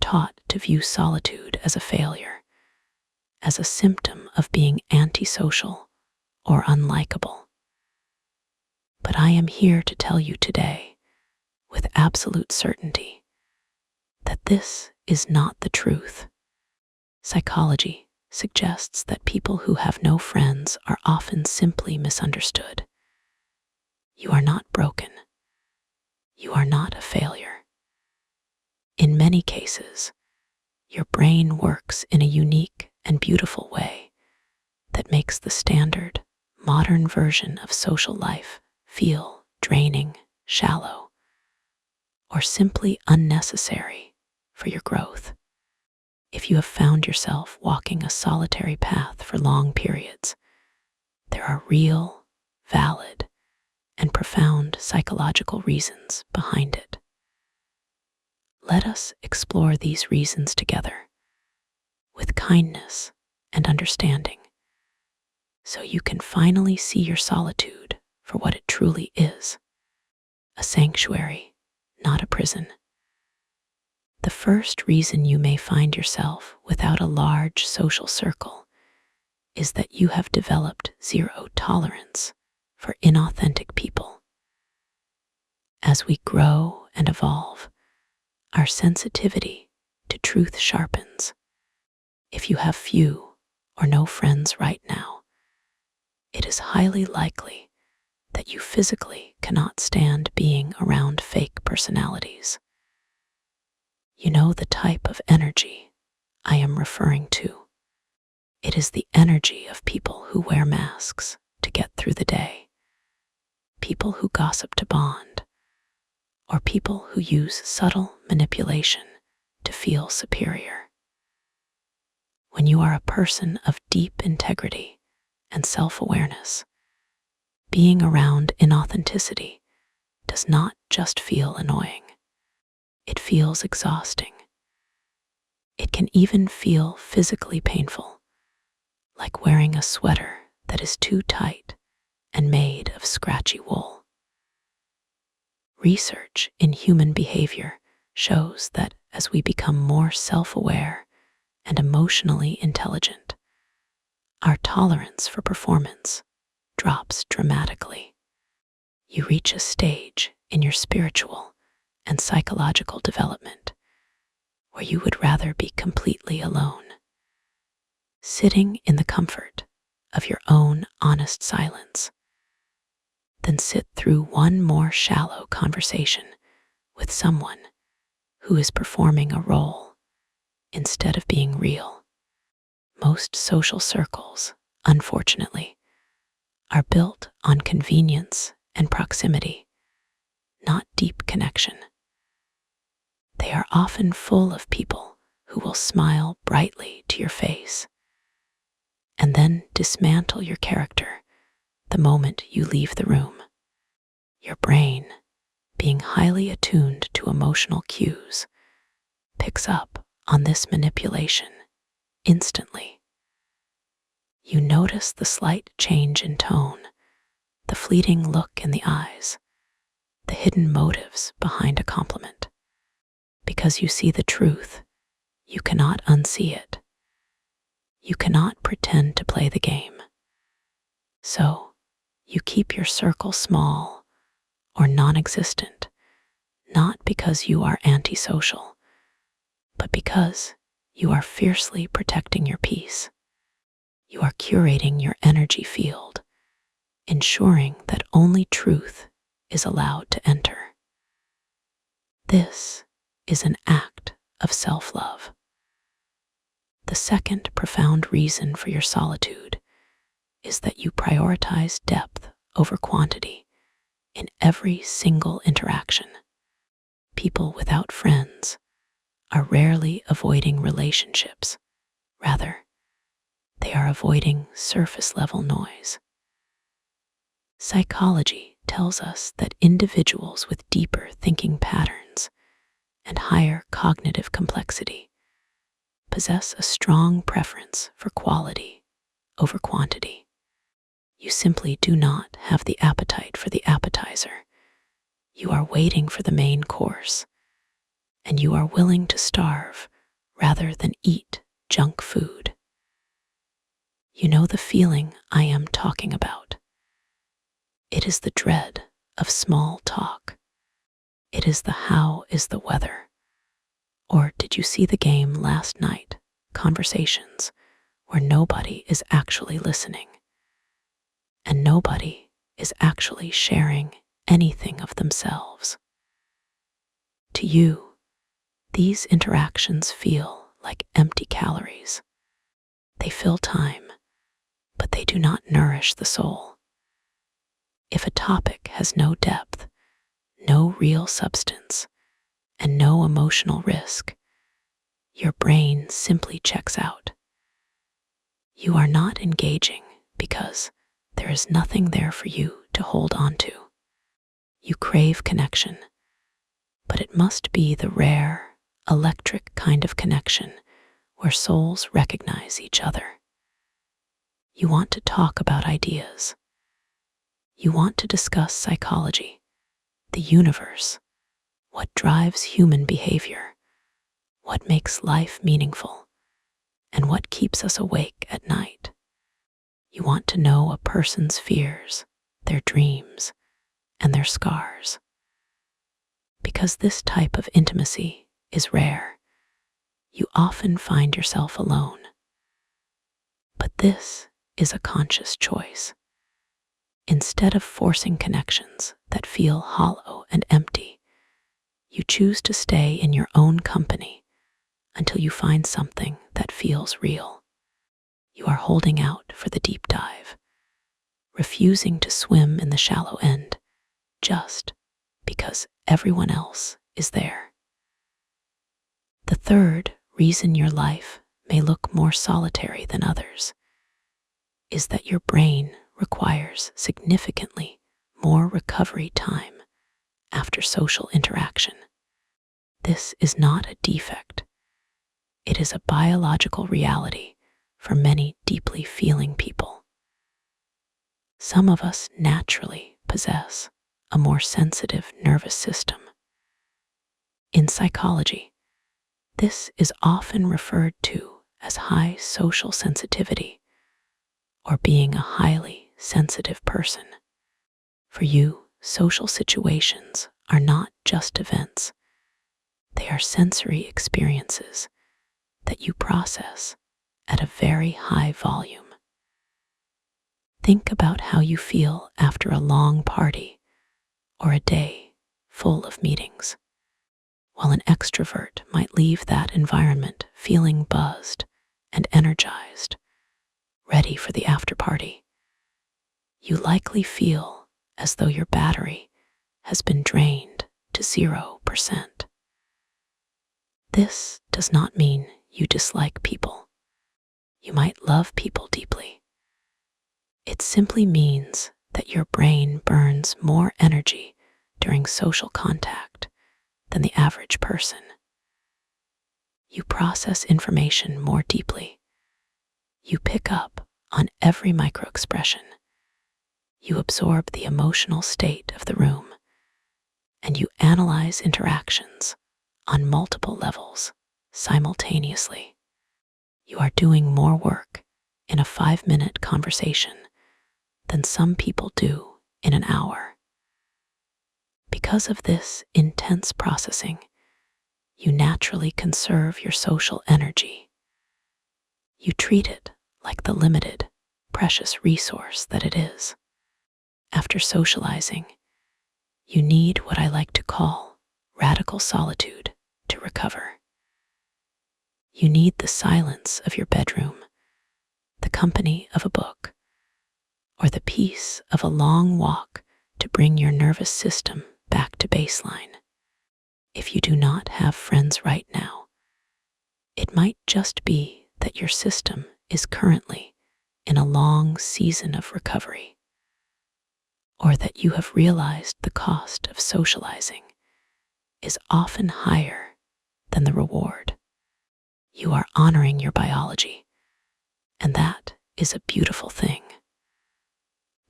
taught to view solitude as a failure, as a symptom of being antisocial or unlikable. But I am here to tell you today, with absolute certainty, that this is not the truth. Psychology suggests that people who have no friends are often simply misunderstood. You are not broken. You are not a failure. In many cases, your brain works in a unique and beautiful way that makes the standard, modern version of social life feel draining, shallow, or simply unnecessary for your growth. If you have found yourself walking a solitary path for long periods, there are real, valid, and profound psychological reasons behind it. Let us explore these reasons together with kindness and understanding, so you can finally see your solitude for what it truly is: a sanctuary, not a prison. The first reason you may find yourself without a large social circle is that you have developed zero tolerance for inauthentic people. As we grow and evolve, our sensitivity to truth sharpens. If you have few or no friends right now, it is highly likely that you physically cannot stand being around fake personalities. You know the type of energy I am referring to. It is the energy of people who wear masks to get through the day, people who gossip to bond, or people who use subtle manipulation to feel superior. When you are a person of deep integrity and self-awareness, being around inauthenticity does not just feel annoying. It feels exhausting. It can even feel physically painful, like wearing a sweater that is too tight and made of scratchy wool. Research in human behavior shows that as we become more self-aware and emotionally intelligent, our tolerance for performance drops dramatically. You reach a stage in your spiritual and psychological development where you would rather be completely alone, sitting in the comfort of your own honest silence, than sit through one more shallow conversation with someone who is performing a role instead of being real. Most social circles, unfortunately, are built on convenience and proximity, not deep connection. They are often full of people who will smile brightly to your face and then dismantle your character the moment you leave the room. Your brain, being highly attuned to emotional cues, picks up on this manipulation instantly. You notice the slight change in tone, the fleeting look in the eyes, the hidden motives behind a compliment. Because you see the truth, you cannot unsee it. You cannot pretend to play the game. So, you keep your circle small or non-existent, not because you are antisocial, but because you are fiercely protecting your peace. You are curating your energy field, ensuring that only truth is allowed to enter. This is an act of self-love. The second profound reason for your solitude is that you prioritize depth over quantity in every single interaction. People without friends are rarely avoiding relationships. Rather, they are avoiding surface-level noise. Psychology tells us that individuals with deeper thinking patterns and higher cognitive complexity possess a strong preference for quality over quantity. You simply do not have the appetite for the appetizer. You are waiting for the main course, and you are willing to starve rather than eat junk food. You know the feeling I am talking about. It is the dread of small talk. It is the how is the weather? Or did you see the game last night? Conversations where nobody is actually listening and nobody is actually sharing anything of themselves. To you, these interactions feel like empty calories. They fill time, but they do not nourish the soul. If a topic has no depth, no real substance, and no emotional risk, your brain simply checks out. You are not engaging because there is nothing there for you to hold on to. You crave connection, but it must be the rare, electric kind of connection where souls recognize each other. You want to talk about ideas. You want to discuss psychology, the universe, what drives human behavior, what makes life meaningful, and what keeps us awake at night. You want to know a person's fears, their dreams, and their scars. Because this type of intimacy is rare, you often find yourself alone. But this is a conscious choice. Instead of forcing connections that feel hollow and empty, you choose to stay in your own company until you find something that feels real. You are holding out for the deep dive, refusing to swim in the shallow end just because everyone else is there. The third reason your life may look more solitary than others is that your brain requires significantly more recovery time after social interaction. This is not a defect. It is a biological reality for many deeply feeling people. Some of us naturally possess a more sensitive nervous system. In psychology, this is often referred to as high social sensitivity or being a highly sensitive person. For you, social situations are not just events. They are sensory experiences that you process at a very high volume. Think about how you feel after a long party or a day full of meetings. While an extrovert might leave that environment feeling buzzed and energized, ready for the after party, you likely feel as though your battery has been drained to 0%. This does not mean you dislike people. You might love people deeply. It simply means that your brain burns more energy during social contact than the average person. You process information more deeply. You pick up on every microexpression. You absorb the emotional state of the room, and you analyze interactions on multiple levels simultaneously. You are doing more work in a 5-minute conversation than some people do in an hour. Because of this intense processing, you naturally conserve your social energy. You treat it like the limited, precious resource that it is. After socializing, you need what I like to call radical solitude to recover. You need the silence of your bedroom, the company of a book, or the peace of a long walk to bring your nervous system back to baseline. If you do not have friends right now, it might just be that your system is currently in a long season of recovery, or that you have realized the cost of socializing is often higher than the reward. You are honoring your biology, and that is a beautiful thing.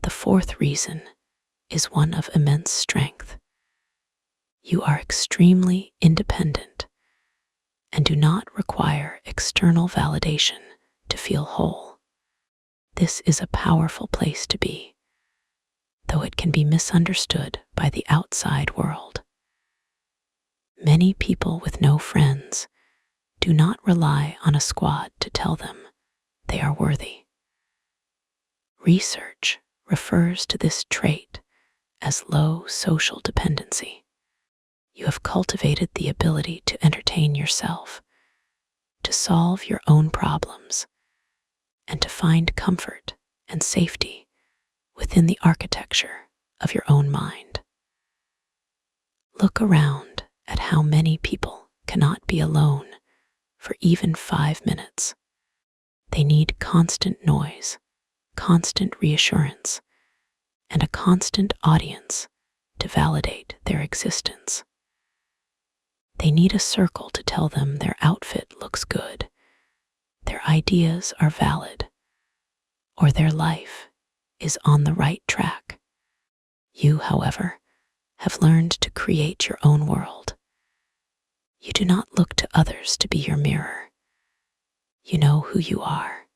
The fourth reason is one of immense strength. You are extremely independent, and do not require external validation to feel whole. This is a powerful place to be, though it can be misunderstood by the outside world. Many people with no friends do not rely on a squad to tell them they are worthy. Research refers to this trait as low social dependency. You have cultivated the ability to entertain yourself, to solve your own problems, and to find comfort and safety within the architecture of your own mind. Look around at how many people cannot be alone for even 5 minutes. They need constant noise, constant reassurance, and a constant audience to validate their existence. They need a circle to tell them their outfit looks good, their ideas are valid, or their life is on the right track. You, however, have learned to create your own world. You do not look to others to be your mirror. You know who you are.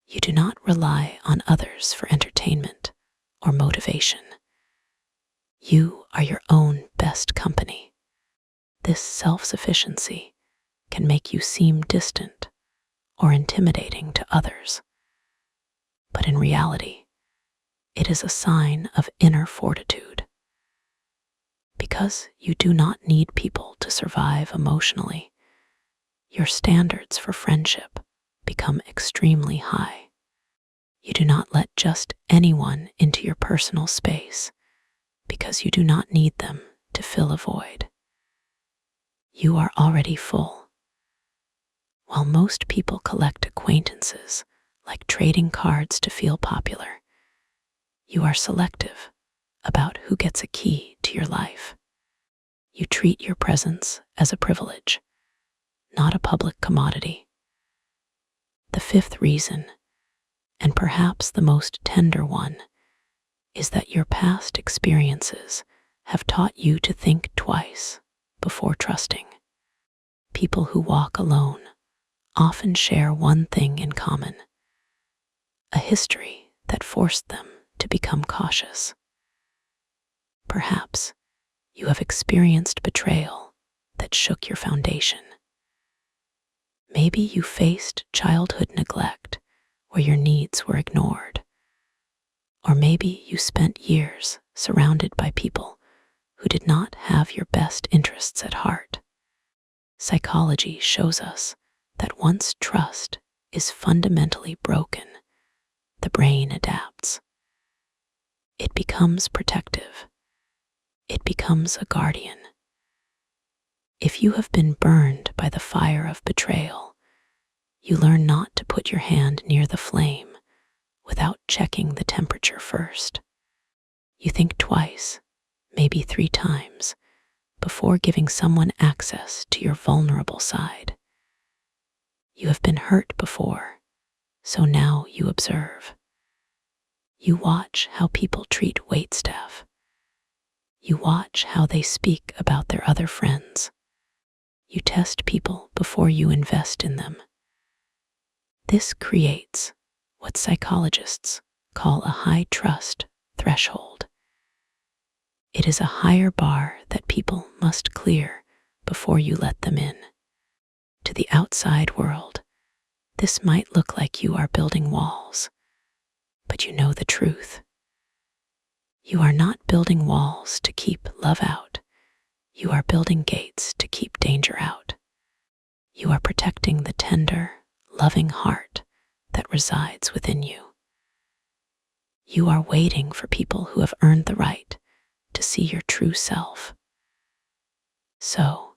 You do not rely on others for entertainment or motivation. You are your own best company. This self-sufficiency can make you seem distant or intimidating to others, but in reality, it is a sign of inner fortitude. Because you do not need people to survive emotionally, your standards for friendship become extremely high. You do not let just anyone into your personal space because you do not need them to fill a void. You are already full. While most people collect acquaintances like trading cards to feel popular, you are selective about who gets a key to your life. You treat your presence as a privilege, not a public commodity. The fifth reason, and perhaps the most tender one, is that your past experiences have taught you to think twice before trusting. People who walk alone often share one thing in common: a history that forced them to become cautious. Perhaps you have experienced betrayal that shook your foundation. Maybe you faced childhood neglect where your needs were ignored. Or maybe you spent years surrounded by people who did not have your best interests at heart. Psychology shows us that once trust is fundamentally broken, the brain adapts. It becomes protective. It becomes a guardian. If you have been burned by the fire of betrayal, you learn not to put your hand near the flame without checking the temperature first. You think twice, maybe 3 times, before giving someone access to your vulnerable side. You have been hurt before, so now you observe. You watch how people treat waitstaff. You watch how they speak about their other friends. You test people before you invest in them. This creates what psychologists call a high trust threshold. It is a higher bar that people must clear before you let them in. To the outside world, this might look like you are building walls, but you know the truth. You are not building walls to keep love out. You are building gates to keep danger out. You are protecting the tender, loving heart that resides within you. You are waiting for people who have earned the right to see your true self. So,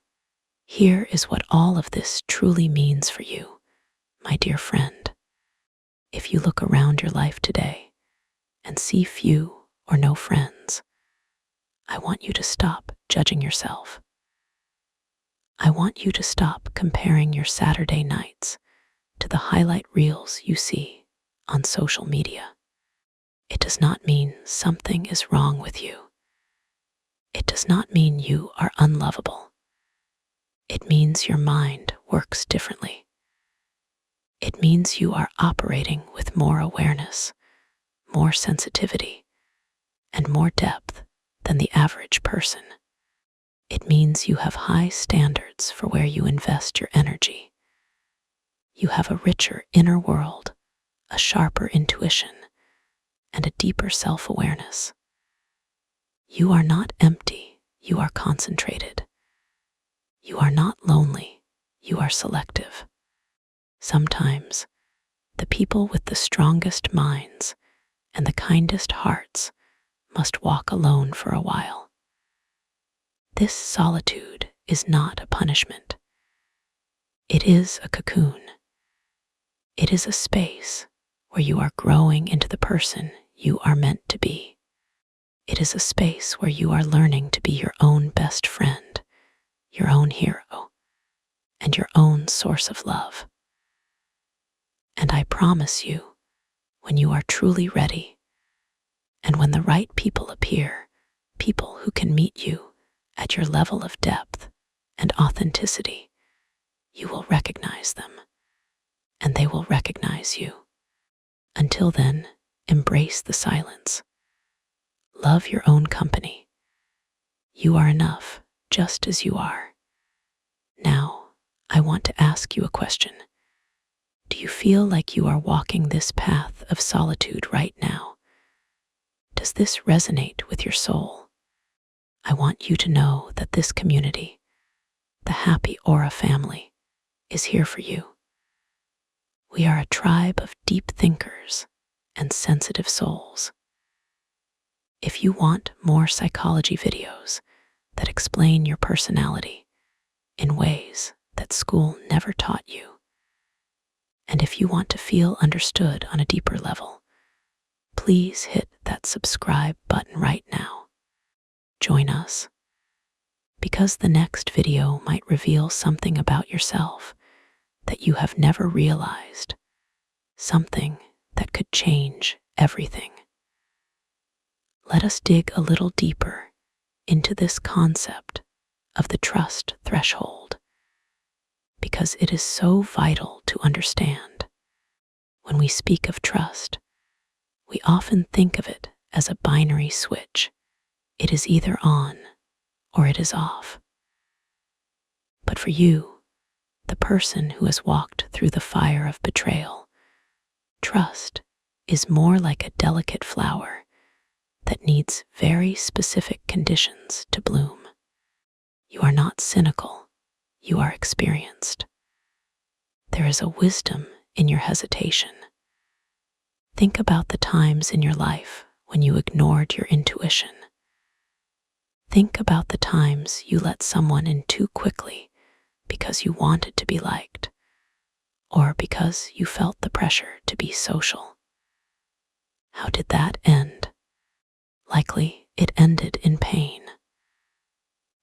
here is what all of this truly means for you, my dear friend. If you look around your life today and see few or no friends, I want you to stop judging yourself. I want you to stop comparing your Saturday nights to the highlight reels you see on social media. It does not mean something is wrong with you. It does not mean you are unlovable. It means your mind works differently. It means you are operating with more awareness, more sensitivity, and more depth than the average person. It means you have high standards for where you invest your energy. You have a richer inner world, a sharper intuition, and a deeper self-awareness. You are not empty, you are concentrated. You are not lonely, you are selective. Sometimes, the people with the strongest minds and the kindest hearts must walk alone for a while. This solitude is not a punishment. It is a cocoon. It is a space where you are growing into the person you are meant to be. It is a space where you are learning to be your own best friend, your own hero, and your own source of love. And I promise you, when you are truly ready, and when the right people appear, people who can meet you at your level of depth and authenticity, you will recognize them, and they will recognize you. Until then, embrace the silence. Love your own company. You are enough, just as you are. Now, I want to ask you a question. Do you feel like you are walking this path of solitude right now? Does this resonate with your soul? I want you to know that this community, the Happy Aura family, is here for you. We are a tribe of deep thinkers and sensitive souls. If you want more psychology videos that explain your personality in ways that school never taught you, and if you want to feel understood on a deeper level, please hit that subscribe button right now. Join us, because the next video might reveal something about yourself that you have never realized, something that could change everything. Let us dig a little deeper into this concept of the trust threshold, because it is so vital to understand. When we speak of trust, we often think of it as a binary switch. It is either on or it is off. But for you, the person who has walked through the fire of betrayal, trust is more like a delicate flower that needs very specific conditions to bloom. You are not cynical, you are experienced. There is a wisdom in your hesitation. Think about the times in your life when you ignored your intuition. Think about the times you let someone in too quickly because you wanted to be liked, or because you felt the pressure to be social. How did that end? Likely, it ended in pain.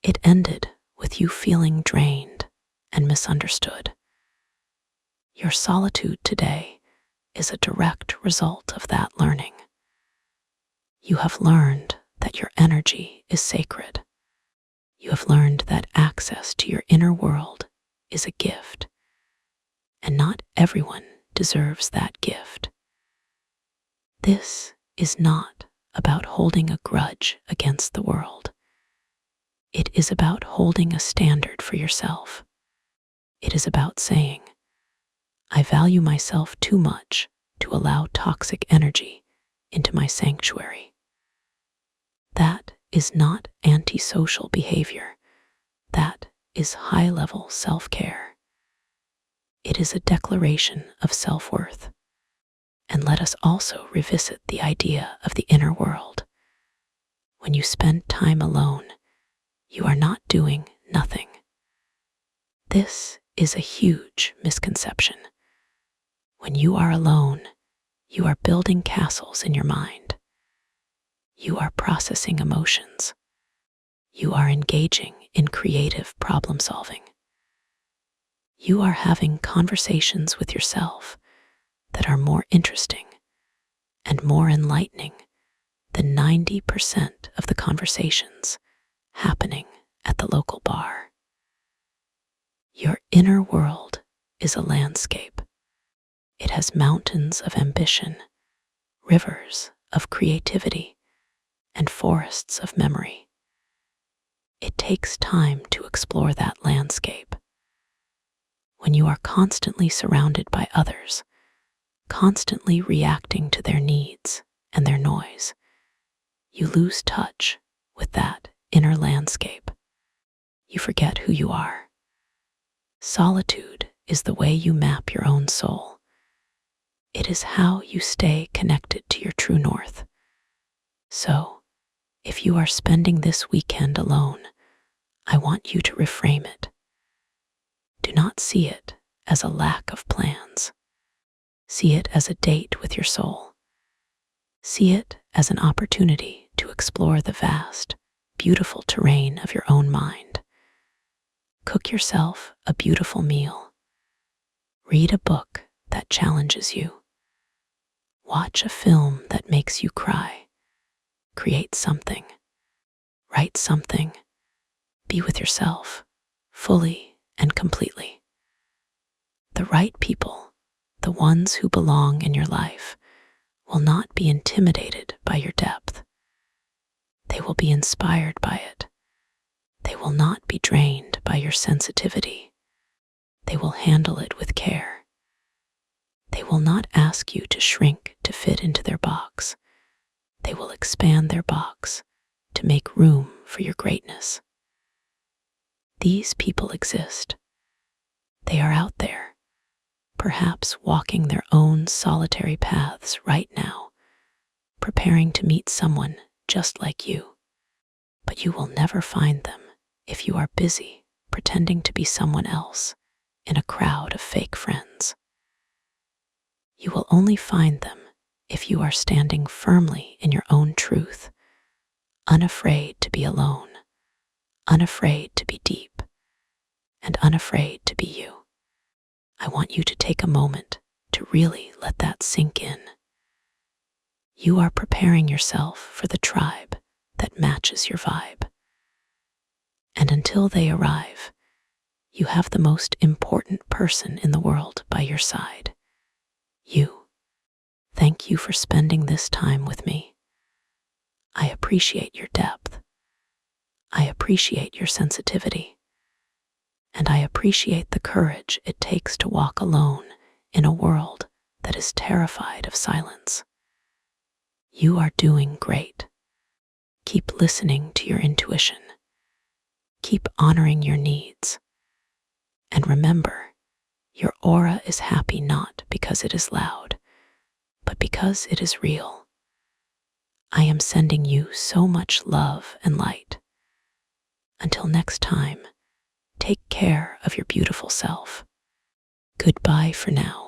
It ended with you feeling drained and misunderstood. Your solitude today is a direct result of that learning. You have learned that your energy is sacred. You have learned that access to your inner world is a gift, and not everyone deserves that gift. This is not about holding a grudge against the world. It is about holding a standard for yourself. It is about saying, I value myself too much to allow toxic energy into my sanctuary. That is not antisocial behavior. That is high-level self-care. It is a declaration of self-worth. And let us also revisit the idea of the inner world. When you spend time alone, you are not doing nothing. This is a huge misconception. When you are alone, you are building castles in your mind. You are processing emotions. You are engaging in creative problem solving. You are having conversations with yourself that are more interesting and more enlightening than 90% of the conversations happening at the local bar. Your inner world is a landscape. It has mountains of ambition, rivers of creativity, and forests of memory. It takes time to explore that landscape. When you are constantly surrounded by others, constantly reacting to their needs and their noise, you lose touch with that inner landscape. You forget who you are. Solitude is the way you map your own soul. It is how you stay connected to your true north. So, if you are spending this weekend alone, I want you to reframe it. Do not see it as a lack of plans. See it as a date with your soul. See it as an opportunity to explore the vast, beautiful terrain of your own mind. Cook yourself a beautiful meal. Read a book that challenges you. Watch a film that makes you cry. Create something. Write something. Be with yourself, fully and completely. The right people, the ones who belong in your life, will not be intimidated by your depth. They will be inspired by it. They will not be drained by your sensitivity. They will handle it with care. They will not ask you to shrink to fit into their box. They will expand their box to make room for your greatness. These people exist. They are out there, perhaps walking their own solitary paths right now, preparing to meet someone just like you. But you will never find them if you are busy pretending to be someone else in a crowd of fake friends. You will only find them if you are standing firmly in your own truth, unafraid to be alone, unafraid to be deep, and unafraid to be you. I want you to take a moment to really let that sink in. You are preparing yourself for the tribe that matches your vibe. And until they arrive, you have the most important person in the world by your side. You. Thank you for spending this time with me. I appreciate your depth. I appreciate your sensitivity. And I appreciate the courage it takes to walk alone in a world that is terrified of silence. You are doing great. Keep listening to your intuition. Keep honoring your needs. And remember, your aura is happy not because it is loud, but because it is real. I am sending you so much love and light. Until next time, take care of your beautiful self. Goodbye for now.